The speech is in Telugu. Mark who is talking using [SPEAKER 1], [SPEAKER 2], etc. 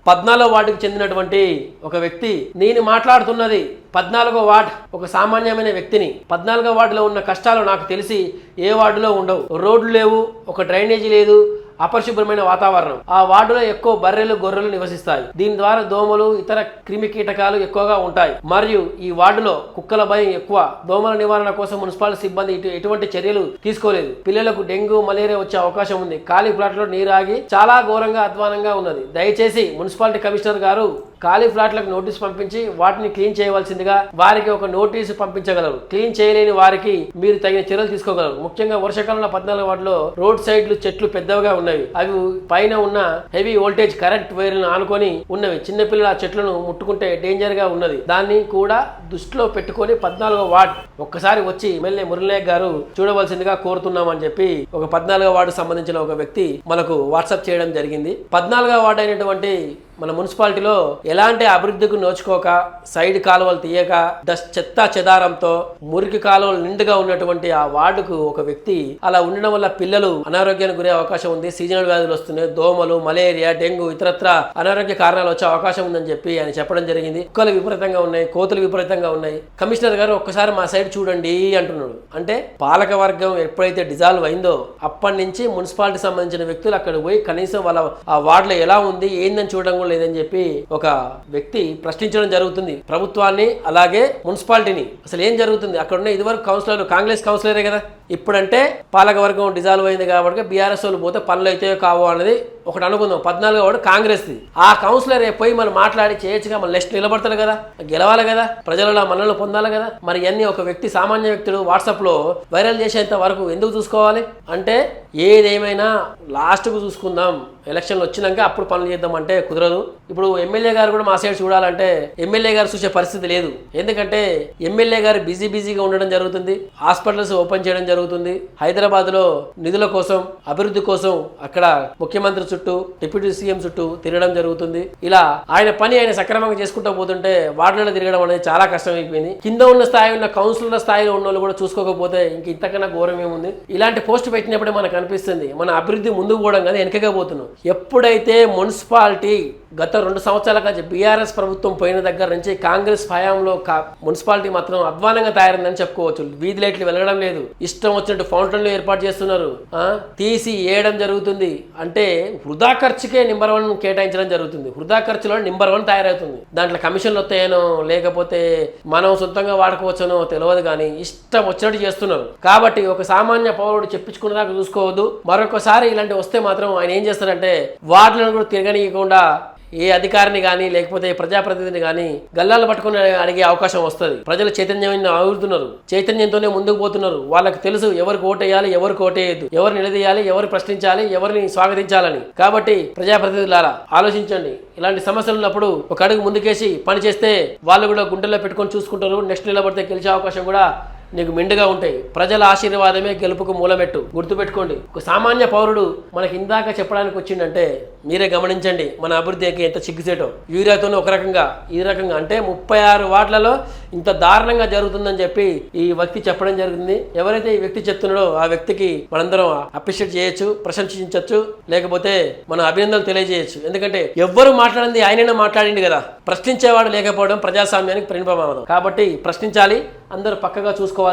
[SPEAKER 1] 14వ వార్డుకు చెందినటువంటి ఒక వ్యక్తి, నేను మాట్లాడుతున్నది 14వ వార్డు, ఒక సామాన్యమైన వ్యక్తిని. 14వ వార్డులో ఉన్న కష్టాలు నాకు తెలిసి ఏ వార్డులో ఉండవు. రోడ్లు లేవు, ఒక డ్రైనేజీ లేదు, అపరిశుభ్రమైన వాతావరణం. ఆ వార్డులో ఎక్కువ బర్రెలు గొర్రెలు నివసిస్తాయి. దీని ద్వారా దోమలు ఇతర క్రిమి కీటకాలు ఎక్కువగా ఉంటాయి. మరియు ఈ వార్డులో కుక్కల భయం ఎక్కువ. దోమల నివారణ కోసం మున్సిపాలిటీ సిబ్బంది ఎటువంటి చర్యలు తీసుకోలేదు. పిల్లలకు డెంగ్యూ మలేరియా వచ్చే అవకాశం ఉంది. ఖాళీ ప్లాట్లో నీరు ఆగి చాలా ఘోరంగా అధ్వానంగా ఉన్నది. దయచేసి మున్సిపాలిటీ కమిషనర్ గారు ఖాళీ ఫ్లాట్లకు నోటీసు పంపించి వాటిని క్లీన్ చేయవలసిందిగా వారికి ఒక నోటీసు పంపించగలరు. క్లీన్ చేయలేని వారికి మీరు తగిన చర్యలు తీసుకోగలరు. ముఖ్యంగా వర్షాకాలంలో 14వ వార్డులో రోడ్ సైడ్లు చెట్లు పెద్దవిగా ఉన్నవి. అవి పైన ఉన్న హెవీ వోల్టేజ్ కరెంట్ వైర్లను ఆనుకొని ఉన్నవి. చిన్నపిల్లల చెట్లను ముట్టుకుంటే డేంజర్ గా ఉన్నది. దాన్ని కూడా దృష్టిలో పెట్టుకొని 14వ వార్డు ఒక్కసారి వచ్చి ఎమ్మెల్యే మురళీనాయక్ గారు చూడవలసిందిగా కోరుతున్నామని చెప్పి ఒక 14వ వార్డు సంబంధించిన ఒక వ్యక్తి మనకు వాట్సాప్ చేయడం జరిగింది. 14వ వార్డు అయినటువంటి మన మున్సిపాలిటీలో ఎలాంటి అభివృద్ధికి నోచుకోక, సైడ్ కాలువలు తీయక, చెత్త చెదారంతో మురికి కాలువలు నిండుగా ఉన్నటువంటి ఆ వార్డుకు ఒక వ్యక్తి అలా ఉండడం వల్ల పిల్లలు అనారోగ్యానికి గురే అవకాశం ఉంది. సీజనల్ వ్యాధులు వస్తున్నాయి. దోమలు, మలేరియా, డెంగ్యూ ఇతరత్ర అనారోగ్య కారణాలు వచ్చే అవకాశం ఉందని చెప్పి ఆయన చెప్పడం జరిగింది. కుక్కలు విపరీతంగా ఉన్నాయి, కోతులు విపరీతంగా ఉన్నాయి. కమిషనర్ గారు ఒక్కసారి మా సైడ్ చూడండి అంటున్నాడు. అంటే పాలక వర్గం ఎప్పుడైతే డిజాల్వ్ అయిందో అప్పటి నుంచి మున్సిపాలిటీ సంబంధించిన వ్యక్తులు అక్కడ పోయి కనీసం వాళ్ళ ఆ వార్డులో ఎలా ఉంది ఏందని చూడడం లేదని చెప్పి ఒక వ్యక్తి ప్రశ్నించడం జరుగుతుంది ప్రభుత్వాన్ని, అలాగే మున్సిపాలిటీని. అసలు ఏం జరుగుతుంది అక్కడ ఉన్న ఇదివరకు కౌన్సిలర్ కాంగ్రెస్ కౌన్సిలరే కదా, ఇప్పుడంటే పాలక వర్గం డిజాల్వ్ అయింది కాబట్టి బీఆర్ఎస్ వాళ్ళు పోతే పనులు అయితే కావు అనేది ఒకటి అనుకుందాం. 14వ వార్డు కాంగ్రెస్ది. ఆ కౌన్సిలర్ పోయి మనం మాట్లాడి చేయొచ్చుగా, మన నెక్స్ట్ నిలబడతాడు కదా, గెలవాలి కదా, ప్రజల మనల్ని పొందాలి కదా. మరి ఇవన్నీ ఒక వ్యక్తి సామాన్య వ్యక్తులు వాట్సాప్ లో వైరల్ చేసేంత వరకు ఎందుకు చూసుకోవాలి? అంటే ఏదేమైనా లాస్ట్కు చూసుకుందాం, ఎలక్షన్లు వచ్చినాక అప్పుడు పనులు చేద్దాం అంటే కుదరదు. ఇప్పుడు ఎమ్మెల్యే గారు కూడా మా సైడ్ చూడాలంటే ఎమ్మెల్యే గారు చూసే పరిస్థితి లేదు. ఎందుకంటే ఎమ్మెల్యే గారు బిజీగా ఉండడం జరుగుతుంది. హాస్పిటల్స్ ఓపెన్ చేయడం జరుగుతుంది. హైదరాబాద్ లో నిధుల కోసం, అభివృద్ధి కోసం అక్కడ ముఖ్యమంత్రి చుట్టూ, డిప్యూటీ సీఎం చుట్టూ తిరగడం జరుగుతుంది. ఇలా ఆయన పని ఆయన సక్రమంగా చేసుకుంటూ పోతుంటే వార్డులలో తిరగడం అనేది చాలా కష్టమైపోయింది. కింద ఉన్న స్థాయి ఉన్న కౌన్సిలర్ స్థాయిలో ఉన్న వాళ్ళు కూడా చూసుకోకపోతే ఇంక ఇంతకన్నా ఘోరం ఏముంది? ఇలాంటి పోస్ట్ పెట్టినప్పుడే మనకు అనిపిస్తుంది మన అభివృద్ధి ముందుకు పోవడం కానీ వెనకగా పోతున్నాం. ఎప్పుడైతే మున్సిపాలిటీ గత 2 సంవత్సరాల నుంచి బీఆర్ఎస్ ప్రభుత్వం పోయిన దగ్గర నుంచి కాంగ్రెస్ హయాంలో మున్సిపాలిటీ మాత్రం అధ్వానంగా తయారైందని చెప్పుకోవచ్చు. వీధి లైట్లు వెలగడం లేదు, ఇష్టం వచ్చినట్టు ఫౌంటైన్లు ఏర్పాటు చేస్తున్నారు, తీసి వేయడం జరుగుతుంది. అంటే వృధా ఖర్చుకే నెంబర్ 1 కేటాయించడం జరుగుతుంది. వృధా ఖర్చులో నెంబర్ 1 తయారవుతుంది. దాంట్లో కమిషన్లు వస్తాయనో లేకపోతే మనం సొంతంగా వాడుకోవచ్చనో తెలియదు కానీ ఇష్టం వచ్చినట్టు చేస్తున్నారు. కాబట్టి ఒక సామాన్య పౌరుడు చెప్పించుకునేదాకా చూసుకోవద్దు. మరొకసారి ఇలాంటి వస్తే మాత్రం ఆయన ఏం చేస్తారంటే వార్డులను కూడా తిరగనీయకుండా ఏ అధికారిని కానీ లేకపోతే ప్రజాప్రతినిధిని కానీ గల్లాలు పట్టుకుని అడిగే అవకాశం వస్తుంది. ప్రజలు చైతన్యం అవుతున్నారు, చైతన్యంతోనే ముందుకు పోతున్నారు. వాళ్ళకి తెలుసు ఎవరికి ఓటేయాలి, ఎవరికి ఓటేయద్దు, ఎవరు నిలదీయాలి, ఎవరు ప్రశ్నించాలి, ఎవరిని స్వాగతించాలని. కాబట్టి ప్రజాప్రతినిధులారా ఆలోచించండి. ఇలాంటి సమస్యలు ఉన్నప్పుడు ఒక అడుగు ముందుకేసి పని చేస్తే వాళ్ళు కూడా గుండెల్లో పెట్టుకొని చూసుకుంటారు. నెక్స్ట్ నిలబడితే గెలిచే అవకాశం కూడా నీకు మెండుగా ఉంటాయి. ప్రజల ఆశీర్వాదమే గెలుపుకు మూలమెట్టు. గుర్తుపెట్టుకోండి. ఒక సామాన్య పౌరుడు మనకి ఇందాక చెప్పడానికి వచ్చిందంటే మీరే గమనించండి మన అభివృద్ధికి ఎంత చిగ్గుసేటో. యూరియాతోనే ఒక రకంగా ఈ రకంగా అంటే 36 వార్డులలో ఇంత దారుణంగా జరుగుతుందని చెప్పి ఈ వ్యక్తి చెప్పడం జరిగింది. ఎవరైతే ఈ వ్యక్తి చెప్తున్నాడో ఆ వ్యక్తికి మనందరం అప్రిషియేట్ చేయొచ్చు, ప్రశంసించవచ్చు, లేకపోతే మన అభినందనలు తెలియజేయచ్చు. ఎందుకంటే ఎవ్వరు మాట్లాడింది ఆయననే మాట్లాడింది కదా. ప్రశ్నించేవాడు లేకపోవడం ప్రజాస్వామ్యానికి పరిణామం. కాబట్టి ప్రశ్నించాలి, అందరూ పక్కగా చూసుకోవాలి.